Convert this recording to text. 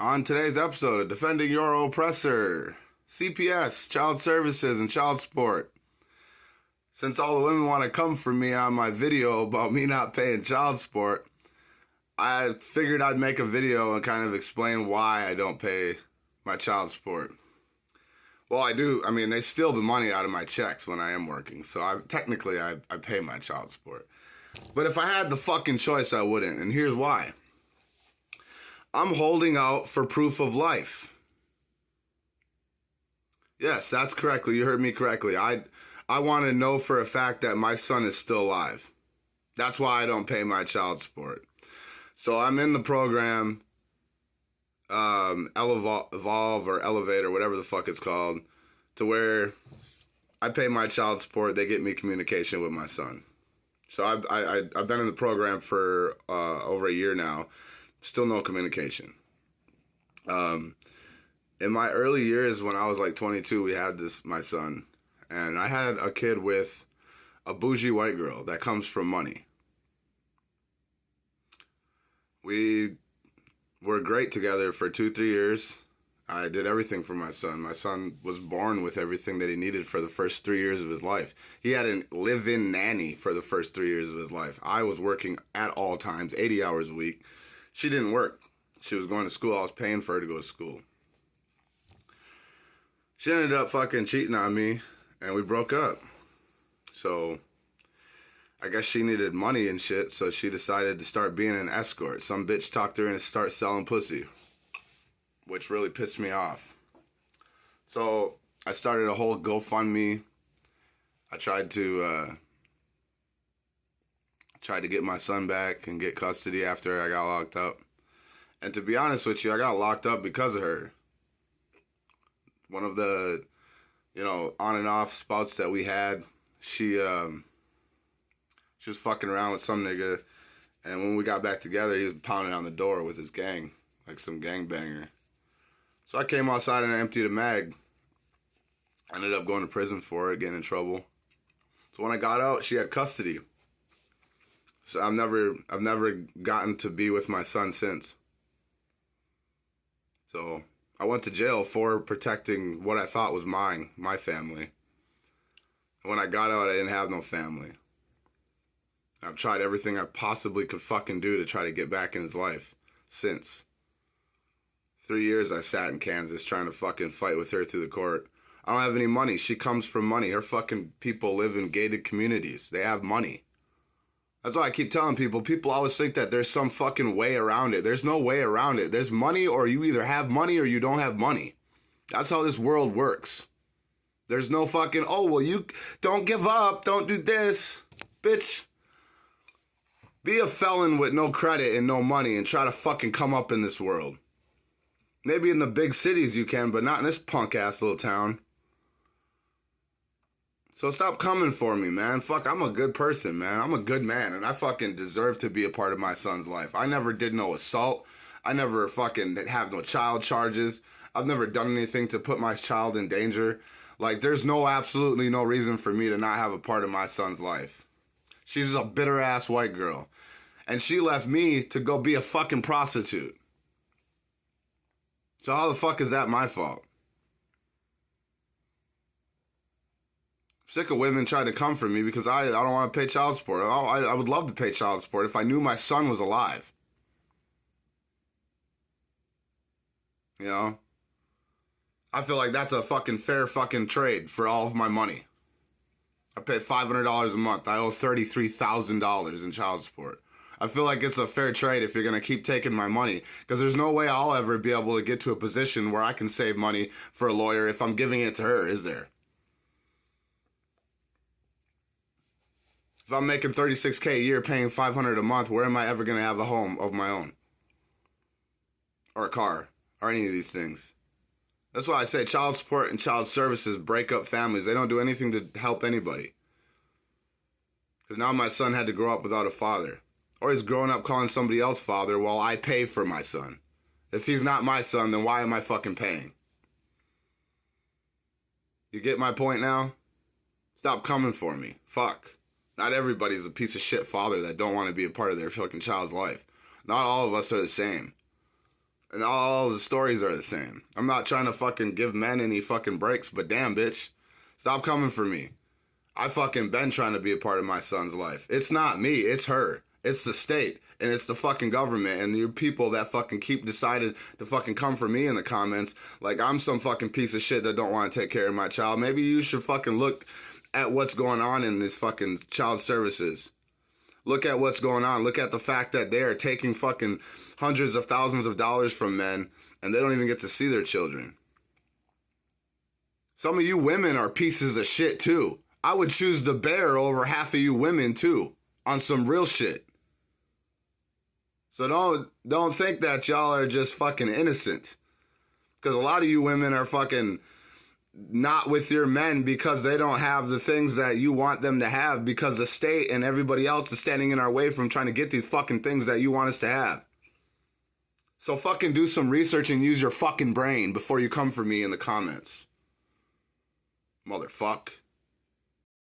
On today's episode of Defending Your Oppressor, CPS, Child Services, and Child Support. Since all the women want to come for me on my video about me not paying child support, I figured I'd make a video and kind of explain why I don't pay my child support. Well, I do. I mean, they steal the money out of my checks when I am working, so I pay my child support. But if I had the fucking choice, I wouldn't, and here's why. I'm holding out for proof of life. Yes, that's correctly. You heard me correctly. I want to know for a fact that my son is still alive. That's why I don't pay my child support. So I'm in the program, Evolve or Elevate or whatever the fuck it's called, to where I pay my child support. They get me communication with my son. So I've been in the program for over a year now. Still no communication. In my early years, when I was like 22, we had my son. And I had a kid with a bougie white girl that comes from money. We were great together for 2-3 years. I did everything for my son. My son was born with everything that he needed for the first 3 years of his life. He had a live-in nanny for the first 3 years of his life. I was working at all times, 80 hours a week. She didn't work. She was going to school. I was paying for her to go to school. She ended up fucking cheating on me, and we broke up. So I guess she needed money and shit, so she decided to start being an escort. Some bitch talked her into start selling pussy, which really pissed me off. So I started a whole GoFundMe. I tried to get my son back and get custody after I got locked up. And to be honest with you, I got locked up because of her. One of the, on and off spouts that we had, she was fucking around with some nigga, and when we got back together, he was pounding on the door with his gang, like some gangbanger. So I came outside and I emptied a mag. I ended up going to prison for it, getting in trouble. So when I got out, she had custody. So I've never gotten to be with my son since. So I went to jail for protecting what I thought was mine, my family. And when I got out, I didn't have no family. I've tried everything I possibly could fucking do to try to get back in his life since. 3 years I sat in Kansas trying to fucking fight with her through the court. I don't have any money. She comes from money. Her fucking people live in gated communities. They have money. That's why I keep telling people. People always think that there's some fucking way around it. There's no way around it. There's money, or you either have money or you don't have money. That's how this world works. There's no fucking, you don't give up, don't do this. Bitch, be a felon with no credit and no money and try to fucking come up in this world. Maybe in the big cities you can, but not in this punk-ass little town. So stop coming for me, man. Fuck, I'm a good person, man. I'm a good man, and I fucking deserve to be a part of my son's life. I never did no assault. I never fucking have no child charges. I've never done anything to put my child in danger. Like, there's absolutely no reason for me to not have a part of my son's life. She's a bitter-ass white girl. And she left me to go be a fucking prostitute. So how the fuck is that my fault? Sick of women trying to come for me because I don't want to pay child support. I would love to pay child support if I knew my son was alive. I feel like that's a fucking fair fucking trade for all of my money. I pay $500 a month. I owe $33,000 in child support. I feel like it's a fair trade if you're going to keep taking my money, because there's no way I'll ever be able to get to a position where I can save money for a lawyer if I'm giving it to her, is there? If I'm making $36K a year, paying $500 a month, where am I ever going to have a home of my own? Or a car? Or any of these things? That's why I say child support and child services break up families. They don't do anything to help anybody. Because now my son had to grow up without a father. Or he's growing up calling somebody else father while I pay for my son. If he's not my son, then why am I fucking paying? You get my point now? Stop coming for me. Fuck. Not everybody's a piece of shit father that don't want to be a part of their fucking child's life. Not all of us are the same. And all the stories are the same. I'm not trying to fucking give men any fucking breaks, but damn, bitch. Stop coming for me. I fucking been trying to be a part of my son's life. It's not me, it's her. It's the state. And it's the fucking government and your people that fucking keep decided to fucking come for me in the comments like I'm some fucking piece of shit that don't want to take care of my child. Maybe you should fucking look at what's going on in this fucking child services. Look at what's going on. Look at the fact that they are taking fucking hundreds of thousands of dollars from men and they don't even get to see their children. Some of you women are pieces of shit too. I would choose the bear over half of you women too on some real shit. So don't think that y'all are just fucking innocent. Because a lot of you women are fucking not with your men because they don't have the things that you want them to have because the state and everybody else is standing in our way from trying to get these fucking things that you want us to have. So fucking do some research and use your fucking brain before you come for me in the comments. Motherfuck.